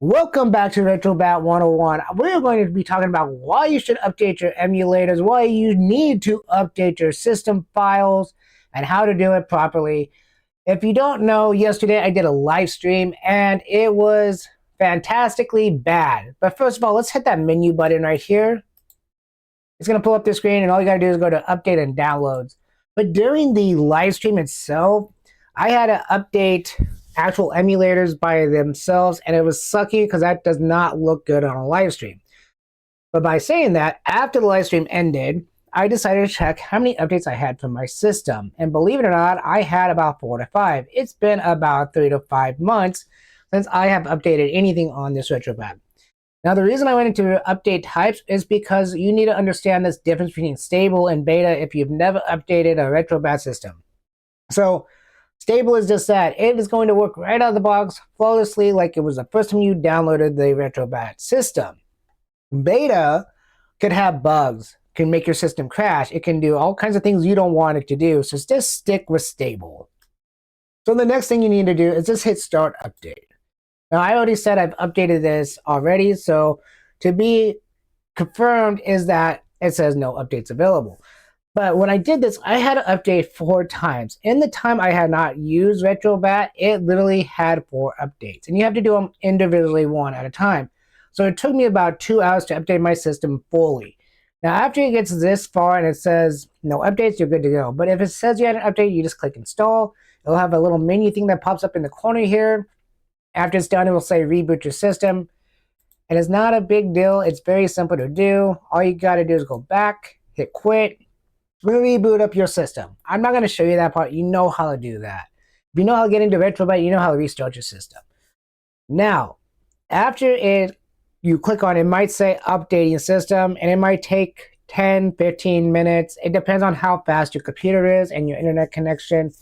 Welcome back to Retrobat 101. We're going to be talking about why you should update your emulators, why you need to update your system files, and how to do it properly. If you don't know, yesterday I did a live stream and it was fantastically bad. But first of all, let's hit that menu button right here. It's going to pull up the screen and all you got to do is go to update and downloads. But during the live stream itself, I had to update actual emulators by themselves, and it was sucky because that does not look good on a live stream. But by saying that, after the live stream ended, I decided to check how many updates I had from my system. And believe it or not, I had about 4 to 5. It's been about 3 to 5 months since I have updated anything on this Retrobat. Now, the reason I went into update types is because you need to understand this difference between stable and beta if you've never updated a Retrobat system. So, stable is just that. It is going to work right out of the box flawlessly like it was the first time you downloaded the Retrobat system. Beta could have bugs, can make your system crash. It can do all kinds of things you don't want it to do. So just stick with stable. So the next thing you need to do is just hit start update. Now I already said I've updated this already. So to be confirmed is that it says no updates available. But when I did this, I had to update 4 times. In the time I had not used Retrobat, it literally had 4 updates. And you have to do them individually one at a time. So it took me about 2 hours to update my system fully. Now after it gets this far and it says no updates, you're good to go. But if it says you had an update, you just click install. It'll have a little menu thing that pops up in the corner here. After it's done, it will say reboot your system. And it's not a big deal. It's very simple to do. All you got to do is go back, hit quit, reboot up your system. I'm not going to show you that part. You know how to do that. If you know how to get into Retrobat, you know how to restart your system. Now, after you click on it, it might say updating system, and it might take 10, 15 minutes. It depends on how fast your computer is and your internet connection.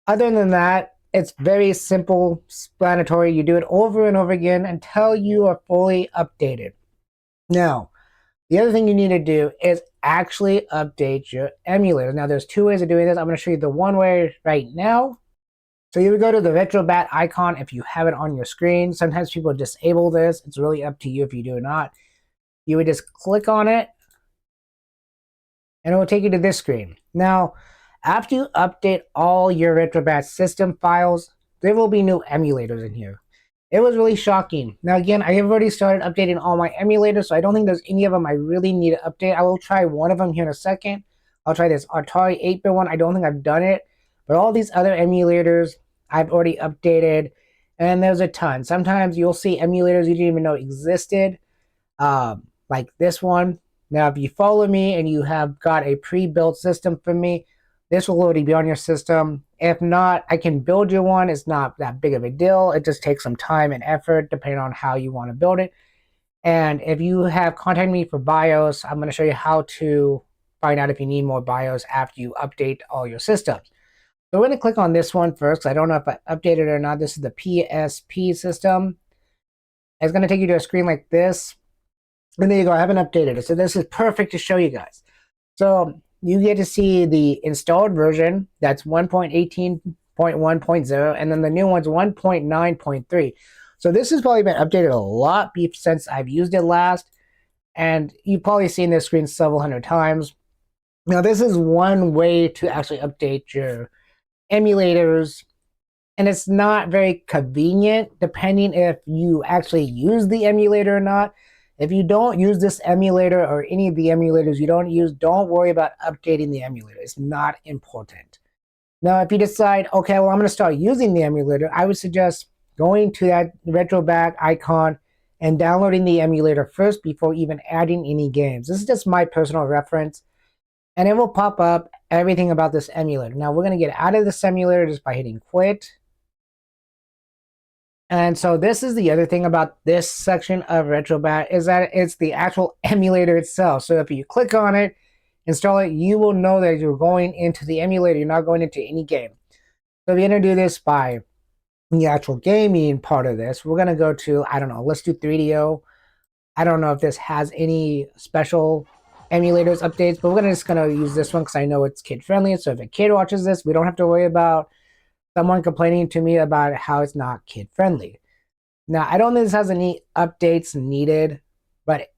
Other than that, it's very simple, explanatory. You do it over and over again until you are fully updated. Now, the other thing you need to do is actually update your emulator. Now, there's 2 ways of doing this. I'm going to show you the one way right now. So you would go to the Retrobat icon if you have it on your screen. Sometimes people disable this. It's really up to you if you do or not. You would just click on it, and it will take you to this screen. Now, after you update all your Retrobat system files, there will be new emulators in here. It was really shocking. Now again, I have already started updating all my emulators, so I don't think there's any of them I really need to update. I will try one of them here in a second. I'll try this Atari 8-bit one. I don't think I've done it. But all these other emulators, I've already updated. And there's a ton. Sometimes you'll see emulators you didn't even know existed. Like this one. Now, if you follow me and you have got a pre-built system for me, this will already be on your system. If not, I can build you one. It's not that big of a deal. It just takes some time and effort depending on how you want to build it. And if you have contacted me for BIOS, I'm going to show you how to find out if you need more BIOS after you update all your systems. So we're going to click on this one first. I don't know if I updated it or not. This is the PSP system. It's going to take you to a screen like this. And there you go. I haven't updated it. So this is perfect to show you guys. So you get to see the installed version. That's 1.18.1.0. And then the new one's 1.9.3. So this has probably been updated a lot since I've used it last. And you've probably seen this screen several hundred times. Now, this is one way to actually update your emulators. And it's not very convenient depending if you actually use the emulator or not. If you don't use this emulator or any of the emulators you don't use, don't worry about updating the emulator. It's not important. Now, if you decide, okay, well, I'm going to start using the emulator, I would suggest going to that Retrobat icon and downloading the emulator first before even adding any games. This is just my personal reference. And it will pop up everything about this emulator. Now, we're going to get out of this emulator just by hitting quit. And so this is the other thing about this section of Retrobat is that it's the actual emulator itself. So if you click on it, install it, you will know that you're going into the emulator. You're not going into any game. So if you're going to do this by the actual gaming part of this, we're going to go to, I don't know, let's do 3DO. I don't know if this has any special emulators updates, but we're just going to use this one because I know it's kid friendly. So if a kid watches this, we don't have to worry about someone complaining to me about how it's not kid friendly. Now, I don't think this has any updates needed, but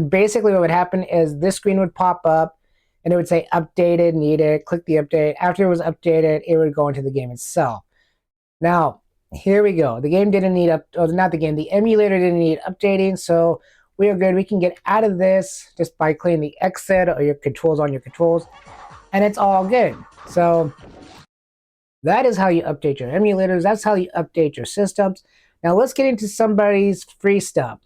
basically what would happen is this screen would pop up and it would say updated, needed, click the update. After it was updated, it would go into the game itself. Now, here we go. The game didn't need not the game, the emulator didn't need updating, so we are good. We can get out of this just by clicking the exit or your controls on your controls, and it's all good. So that is how you update your emulators. That's how you update your systems. Now let's get into somebody's free stuff.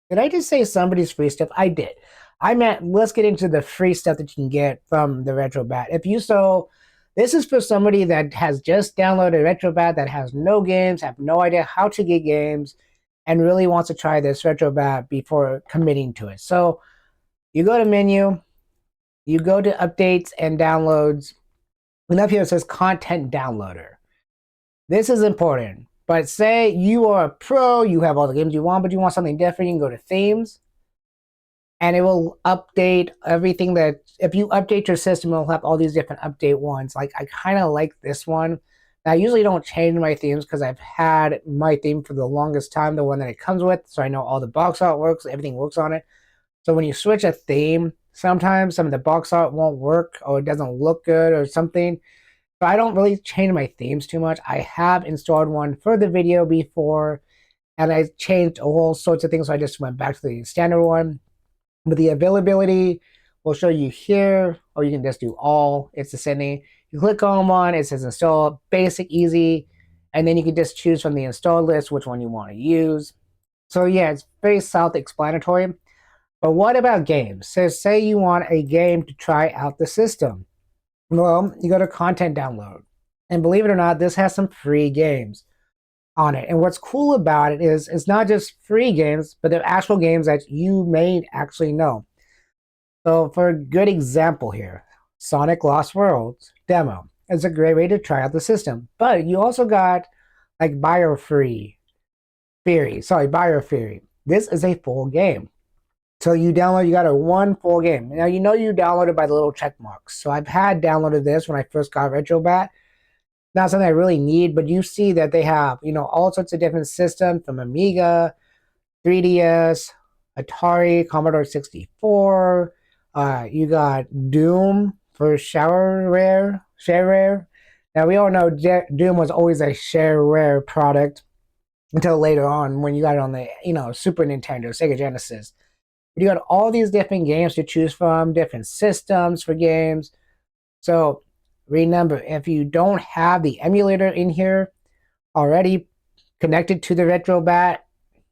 Did I just say somebody's free stuff? I did. I meant let's get into the free stuff that you can get from the Retrobat. If you so, this is for somebody that has just downloaded Retrobat, that has no games, have no idea how to get games, and really wants to try this Retrobat before committing to it. So you go to menu, you go to updates and downloads, and up here it says content downloader. This is important. But say you are a pro, you have all the games you want, but you want something different, you can go to themes, and it will update everything that, if you update your system, it'll have all these different update ones. Like, I kind of like this one. Now, I usually don't change my themes because I've had my theme for the longest time, the one that it comes with, so I know all the box art works, everything works on it. So when you switch a theme, sometimes some of the box art won't work or it doesn't look good or something. So I don't really change my themes too much. I have installed one for the video before, and I changed all sorts of things, so I just went back to the standard one. But the availability will show you here, or you can just do all. It's the same thing. You click on one, it says install, basic, easy, and then you can just choose from the install list which one you want to use. So yeah, it's very self-explanatory. But what about games? So say you want a game to try out the system. Well, you go to content download. And believe it or not, this has some free games on it. And what's cool about it is it's not just free games, but they're actual games that you may actually know. So for a good example here, Sonic Lost Worlds demo is a great way to try out the system. But you also got like Biofury. This is a full game. So you got a one full game. Now you know you downloaded by the little check marks. So I've had downloaded this when I first got Retrobat. Not something I really need, but you see that they have, all sorts of different systems from Amiga, 3DS, Atari, Commodore 64. You got Doom for shareware. Now we all know Doom was always a shareware product until later on when you got it on the, Super Nintendo, Sega Genesis. You got all these different games to choose from, different systems for games. So remember, if you don't have the emulator in here already connected to the Retrobat,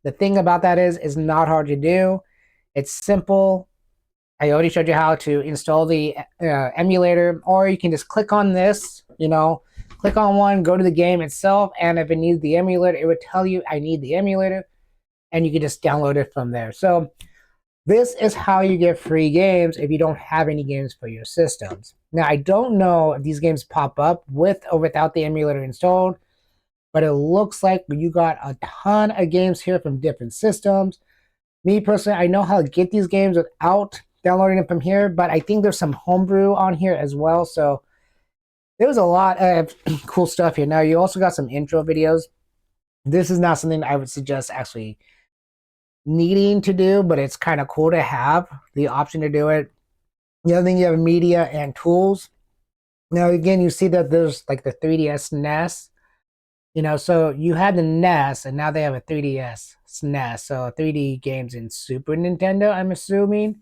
the thing about that is it's not hard to do. It's simple. I already showed you how to install the emulator, or you can just click on this, click on one, go to the game itself, and if it needs the emulator, it would tell you I need the emulator, and you can just download it from there. So this is how you get free games if you don't have any games for your systems. Now, I don't know if these games pop up with or without the emulator installed, but it looks like you got a ton of games here from different systems. Me personally, I know how to get these games without downloading them from here, but I think there's some homebrew on here as well. So there was a lot of cool stuff here. Now, you also got some intro videos. This is not something I would suggest actually needing to do, but it's kind of cool to have the option to do it. The other thing, you have media and tools. Now, again, you see that there's like the 3DS NES. So you had the NES, and now they have a 3DS SNES, so 3D games in Super Nintendo, I'm assuming.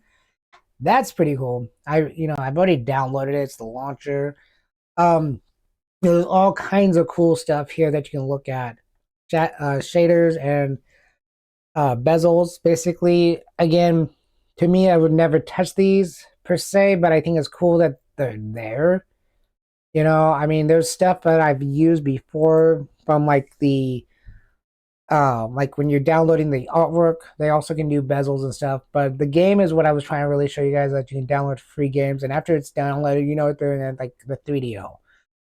That's pretty cool. I've already downloaded it. It's the launcher. There's all kinds of cool stuff here that you can look at. Shaders and bezels, basically. Again, to me, I would never touch these per se, but I think it's cool that they're there. There's stuff that I've used before from like the like when you're downloading the artwork, they also can do bezels and stuff. But the game is what I was trying to really show you guys, that you can download free games, and after it's downloaded, they're in like the 3DO.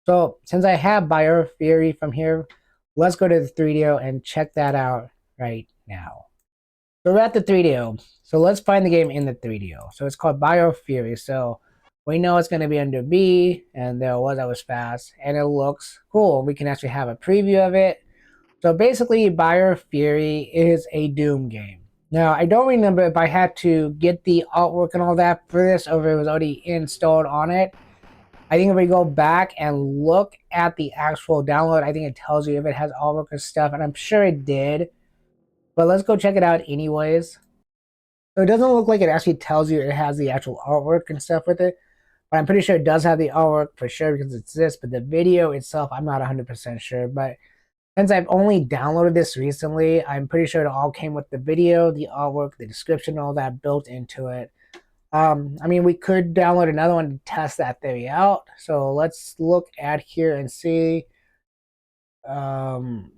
So since I have Biofury from here, let's go to the 3DO and check that out right now. So we're at the 3DO. So let's find the game in the 3DO. So it's called Biofury. So we know it's going to be under B, and there it was. I was fast, and it looks cool. We can actually have a preview of it. So basically, Buyer Fury is a Doom game. Now, I don't remember if I had to get the artwork and all that for this, or if it was already installed on it. I think if we go back and look at the actual download, I think it tells you if it has artwork and stuff, and I'm sure it did. But let's go check it out anyways. So it doesn't look like it actually tells you it has the actual artwork and stuff with it, but I'm pretty sure it does have the artwork for sure because it's this. But the video itself, I'm not 100% sure. But since I've only downloaded this recently, I'm pretty sure it all came with the video, the artwork, the description, all that built into it. I mean, we could download another one to test that theory out. So let's look at here and see. Um,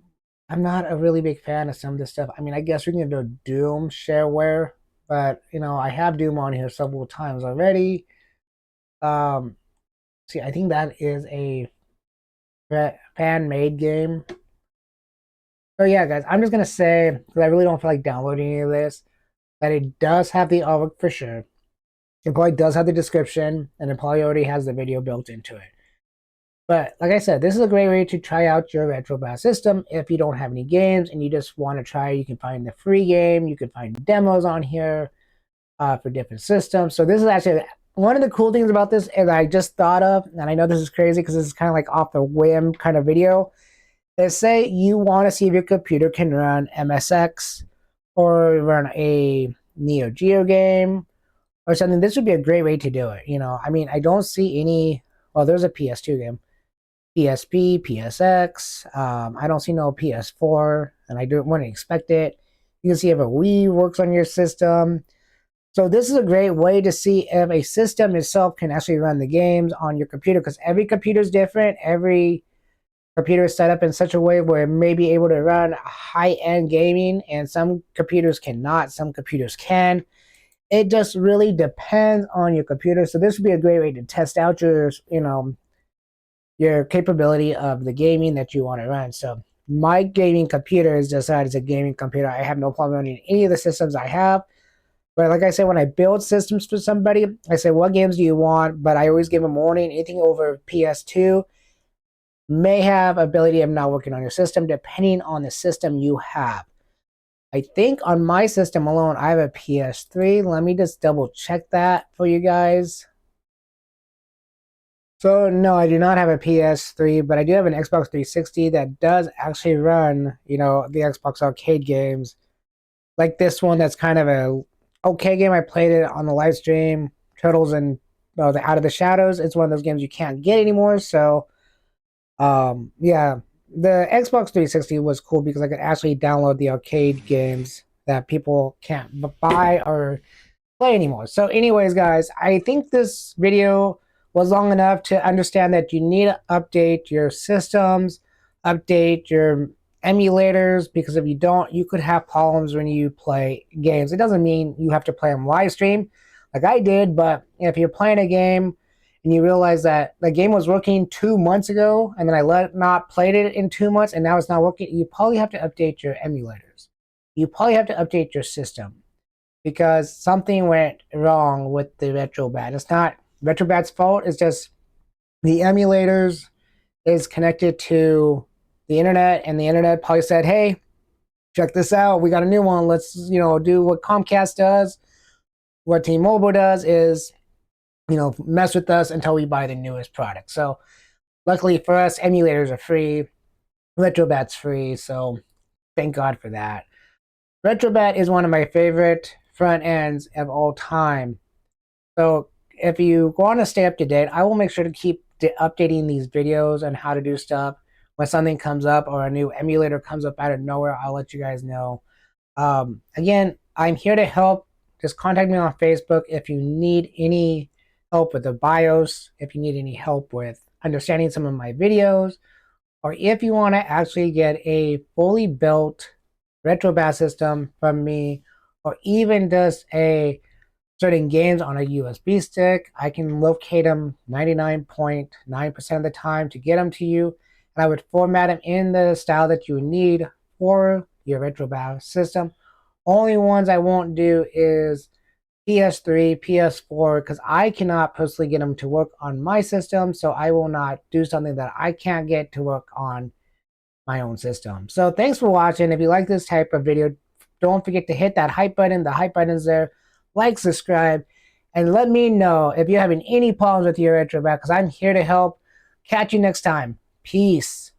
I'm not a really big fan of some of this stuff. I mean, I guess we can do Doom shareware, but I have Doom on here several times already. Um, See, I think that is a fan-made game. So yeah, guys, I'm just gonna say because I really don't feel like downloading any of this that it does have the artwork for sure. It probably does have the description, and it probably already has the video built into it. But like I said, this is a great way to try out your Retrobat system if you don't have any games and you just want to try. You can find the free game. You can find demos on here for different systems. So this is actually one of the cool things about this, and I just thought of, and I know this is crazy because this is kind of like off the whim kind of video. Is say you want to see if your computer can run MSX or run a Neo Geo game or something. This would be a great way to do it. I mean, I don't see any. Well, there's a PS2 game, PSP, PSX. I don't see no PS4, and I don't want to expect it. You can see if a Wii works on your system. So this is a great way to see if a system itself can actually run the games on your computer because every computer is different. Every computer is set up in such a way where it may be able to run high-end gaming, and some computers cannot. Some computers can. It just really depends on your computer. So this would be a great way to test out your capability of the gaming that you want to run. So my gaming computer is decided as a gaming computer. I have no problem running any of the systems I have. But like I said, when I build systems for somebody, I say, what games do you want? But I always give them warning. Anything over PS2 may have ability of not working on your system, depending on the system you have. I think on my system alone, I have a PS3. Let me just double check that for you guys. So no, I do not have a PS3, but I do have an Xbox 360 that does actually run, the Xbox arcade games. Like this one that's kind of a okay game. I played it on the live stream, Turtles and the Out of the Shadows. It's one of those games you can't get anymore. So yeah, the Xbox 360 was cool because I could actually download the arcade games that people can't buy or play anymore. So anyways, guys, I think this video was long enough to understand that you need to update your systems, update your emulators, because if you don't, you could have problems when you play games. It doesn't mean you have to play them live stream like I did, but if you're playing a game and you realize that the game was working 2 months ago and then not played it in 2 months and now it's not working, you probably have to update your emulators. You probably have to update your system because something went wrong with the Retrobat. It's not Retrobat's fault. It's just the emulators is connected to the internet, and the internet probably said, "Hey, check this out. We got a new one. Let's do what Comcast does, what T-Mobile does is mess with us until we buy the newest product." So luckily for us, emulators are free. Retrobat's free, so thank God for that. Retrobat is one of my favorite front ends of all time. So if you want to stay up to date, I will make sure to keep updating these videos on how to do stuff. When something comes up or a new emulator comes up out of nowhere, I'll let you guys know. Again, I'm here to help. Just contact me on Facebook if you need any help with the BIOS, if you need any help with understanding some of my videos, or if you want to actually get a fully built Retrobat system from me, or even just a certain games on a USB stick, I can locate them 99.9% of the time to get them to you. And I would format them in the style that you need for your Retrobat system. Only ones I won't do is PS3, PS4, because I cannot personally get them to work on my system. So I will not do something that I can't get to work on my own system. So thanks for watching. If you like this type of video, don't forget to hit that hype button. The hype button is there. Like, subscribe, and let me know if you're having any problems with your Retrobat, because I'm here to help. Catch you next time. Peace.